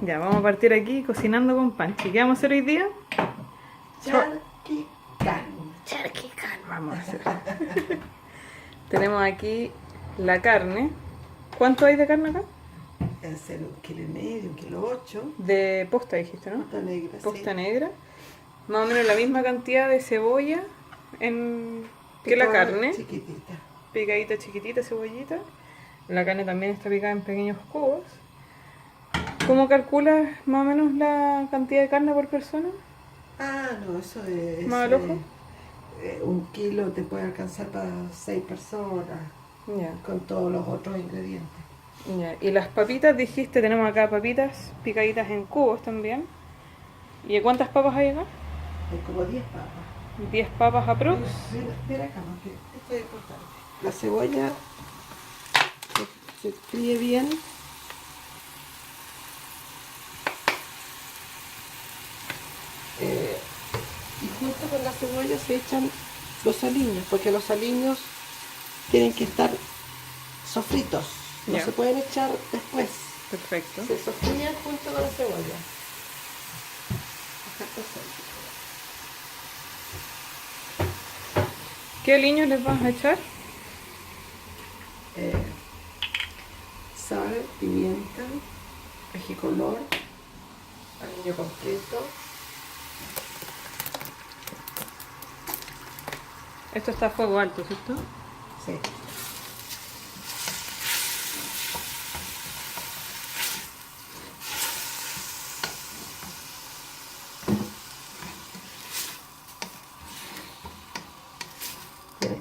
Ya, vamos a partir aquí cocinando con Panchi. ¿Qué vamos a hacer hoy día? Charquicán. Charquicán vamos a hacer. Tenemos aquí la carne. ¿Cuánto hay de carne acá? Hacer 1,5 kg, 1,8 kg. De posta dijiste, ¿no? Posta negra, Posta sí. negra. Más o menos la misma cantidad de cebolla que la carne. Chiquitita. Picadita chiquitita, cebollita. La carne también está picada en pequeños cubos. ¿Cómo calculas más o menos la cantidad de carne por persona? Ah, no, eso es... ¿Más al ojo? 1 kilo te puede alcanzar para 6 personas, Ya. con todos los otros ingredientes. Ya. Y las papitas, dijiste, tenemos acá papitas picaditas en cubos también. ¿Y cuántas papas hay acá? Hay como 10 papas. 10 papas aprox. Mira acá, porque esto es importante. La cebolla se fríe bien. Y junto con la cebolla se echan los aliños, porque los aliños tienen que estar sofritos, no Ya. se pueden echar después. Perfecto. Se sofrían junto con la cebolla. Acá está ¿Qué aliños les vas a echar? sal, pimienta, ají color, aliño completo. Esto está a fuego alto, ¿cierto? Sí.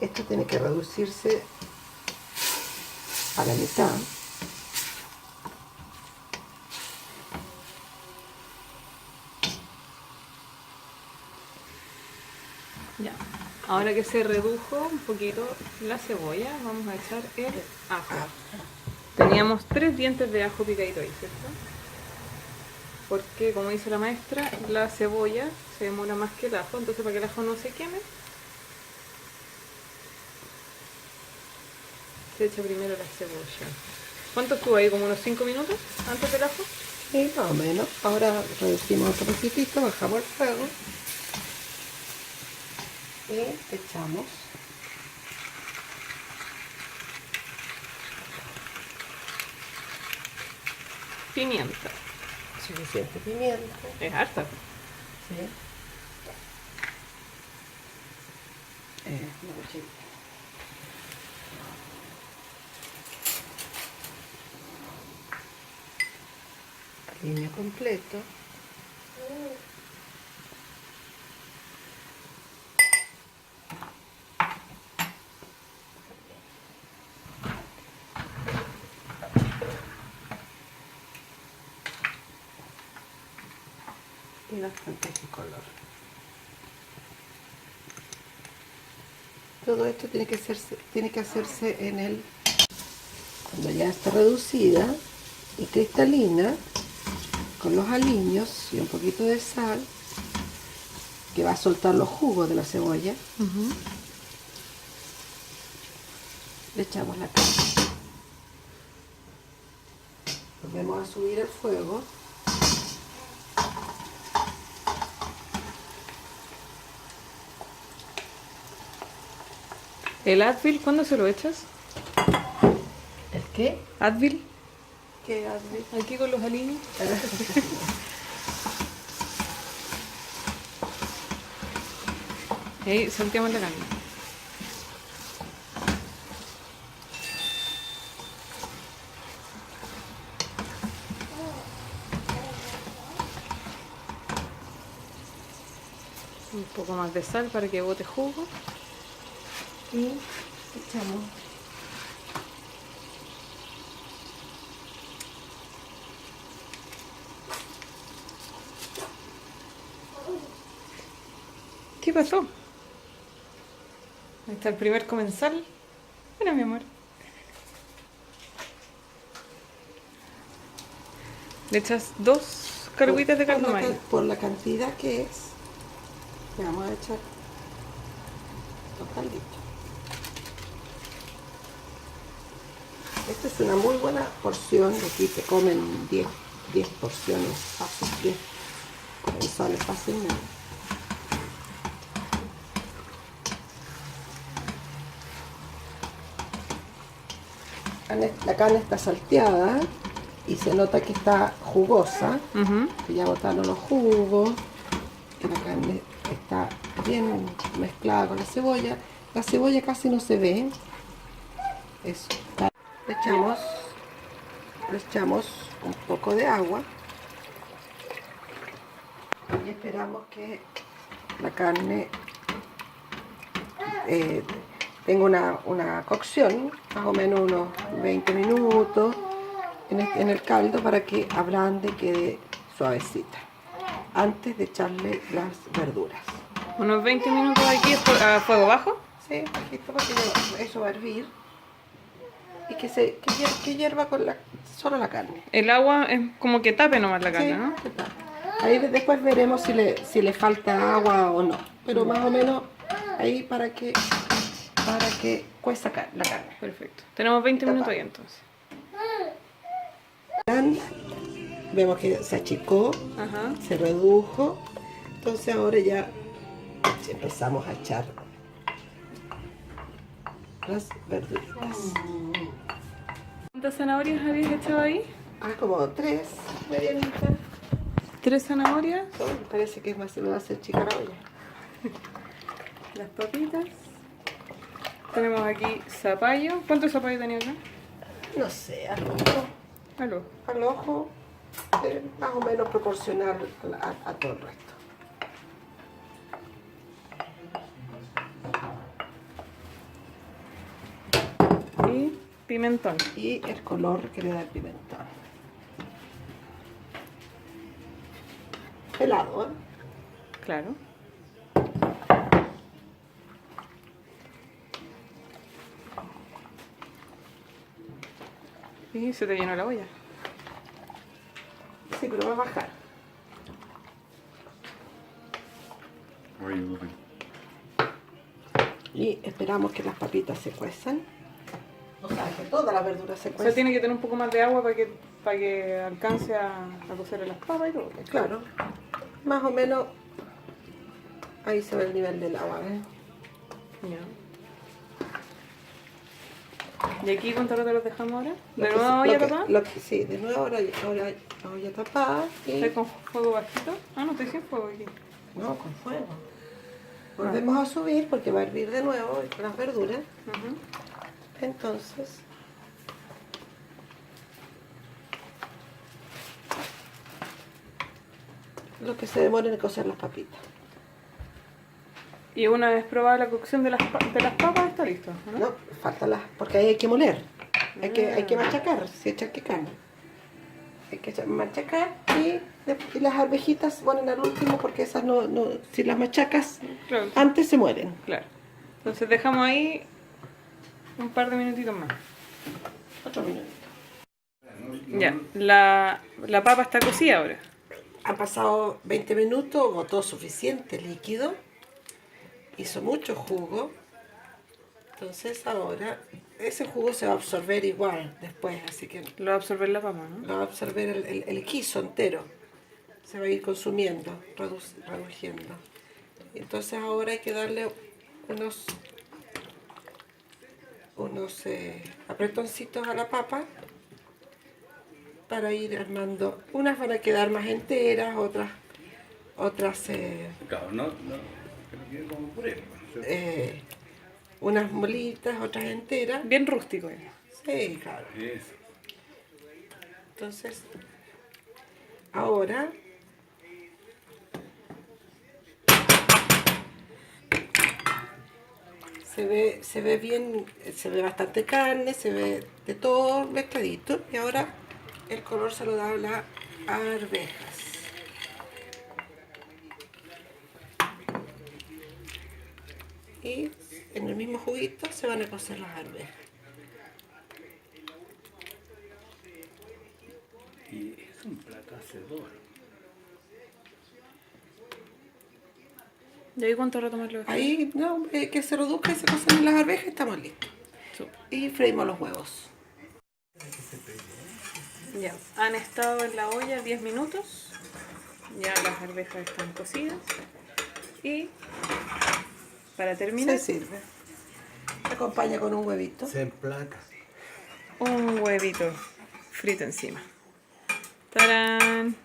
Esto tiene que reducirse a la mitad. Ya. Ahora que se redujo un poquito la cebolla, vamos a echar el ajo. Teníamos 3 dientes de ajo picadito ahí, ¿cierto? Porque, como dice la maestra, la cebolla se demora más que el ajo, entonces para que el ajo no se queme, se echa primero la cebolla. ¿Cuánto estuvo ahí? ¿Como unos 5 minutos antes del ajo? Sí, más o menos. Ahora reducimos otro poquitito, bajamos el fuego y echamos Pimienta. suficiente pimienta. Es harta. Sí. Una cucharita. Aliño completo. Y bastante ají color. Todo esto tiene que hacerse en el, cuando ya está reducida y cristalina, con los aliños y un poquito de sal, que va a soltar los jugos de la cebolla. Le echamos la carne. Volvemos a subir el fuego. ¿El Advil cuándo se lo echas? ¿El qué? ¿Advil? ¿Qué hace? Aquí con los aliños. Ahí salteamos la carne. Un poco más de sal para que bote jugo. Y echamos ¿Qué pasó? Ahí está el primer comensal. Mira, mi amor. Le echas 2 carguitas de carne maíz. por la cantidad que es, le vamos a echar 2 calditos. Esta es una muy buena porción, de aquí te comen 10 10 porciones fácil, 10 comensales fácilmente. La carne está salteada y se nota que está jugosa, que ya botaron los jugos, que la carne está bien mezclada con la cebolla. La cebolla casi no se ve. Eso. Le echamos un poco de agua y esperamos que la carne tenga una cocción, más o menos unos 20 minutos en el caldo para que ablande y quede suavecita antes de echarle las verduras. Unos 20 minutos aquí a fuego bajo. Sí, bajito, porque eso va a hervir y que hierva con solo la carne. El agua es como que tape nomás la carne, Sí, ¿no? que tape. Ahí después veremos si le falta agua o no, pero más o menos ahí para que cueza la carne. Perfecto. Tenemos 20 minutos ahí entonces. Vemos que se achicó, Ajá. se redujo, entonces ahora ya empezamos a echar las verduritas. ¿Cuántas zanahorias habías echado ahí? Como 3 medianitas. 3 zanahorias. Parece que es más, se me va a hacer chica la olla. Las papitas. Tenemos aquí zapallo. ¿Cuánto zapallo tenía acá? No sé, al ojo, más o menos proporcional a todo el resto. Y pimentón. Y el color que le da el pimentón. Pelado, ¿eh? Claro. Y se te llenó la olla. Sí, pero va a bajar. Y esperamos que las papitas se cuezan. O sea, que todas las verduras se O sea, cuezan. tiene que tener un poco más de agua para que alcance a cocer las papas y todo. Claro. Más o menos ahí se ve el nivel del agua, ¿eh? Ya. ¿Y aquí cuánto rato los dejamos ahora? ¿De nuevo olla tapada? Sí, de nuevo ahora la olla tapada. ¿Estás con fuego bajito? Ah, no, estoy sin fuego aquí. No, con fuego. Volvemos a subir porque va a hervir de nuevo con las verduras. Entonces, lo que se demora en cocer las papitas. Y una vez probada la cocción de las papas, está listo, ¿no? No, falta porque ahí hay que moler. Hay que machacar, si echar que carne. Hay que machacar y las arvejitas se ponen al último porque esas no si las machacas Claro. antes se mueren. Claro. Entonces dejamos ahí un par de minutitos más. 8 minutos. Ya, la papa está cocida ahora. Han pasado 20 minutos, botó suficiente líquido, hizo mucho jugo. Entonces ahora ese jugo se va a absorber igual después, así que Lo va a absorber la papa, ¿no? lo va a absorber el guiso entero. Se va a ir consumiendo, reduciendo. Entonces ahora hay que darle unos apretoncitos a la papa para ir armando. Unas van a quedar más enteras, otras Claro, no, creo que como puré. unas molitas, otras enteras. Bien rústico. Sí, claro. Eso. Entonces, ahora se ve bien, se ve bastante carne, se ve de todo mezcladito y ahora el color se lo da las arvejas. Y en el mismo juguito se van a cocer las arvejas. Y es un plato hacedor. ¿Y ahí cuánto rato más lo dejamos? Ahí, no, que se reduzca y se cocen las arvejas y estamos listos. Súper. Y freímos los huevos. Ya, han estado en la olla 10 minutos. Ya las arvejas están cocidas. Y para terminar, Se sirve. Se acompaña con un huevito. Se emplaca. un huevito frito encima. ¡Tarán!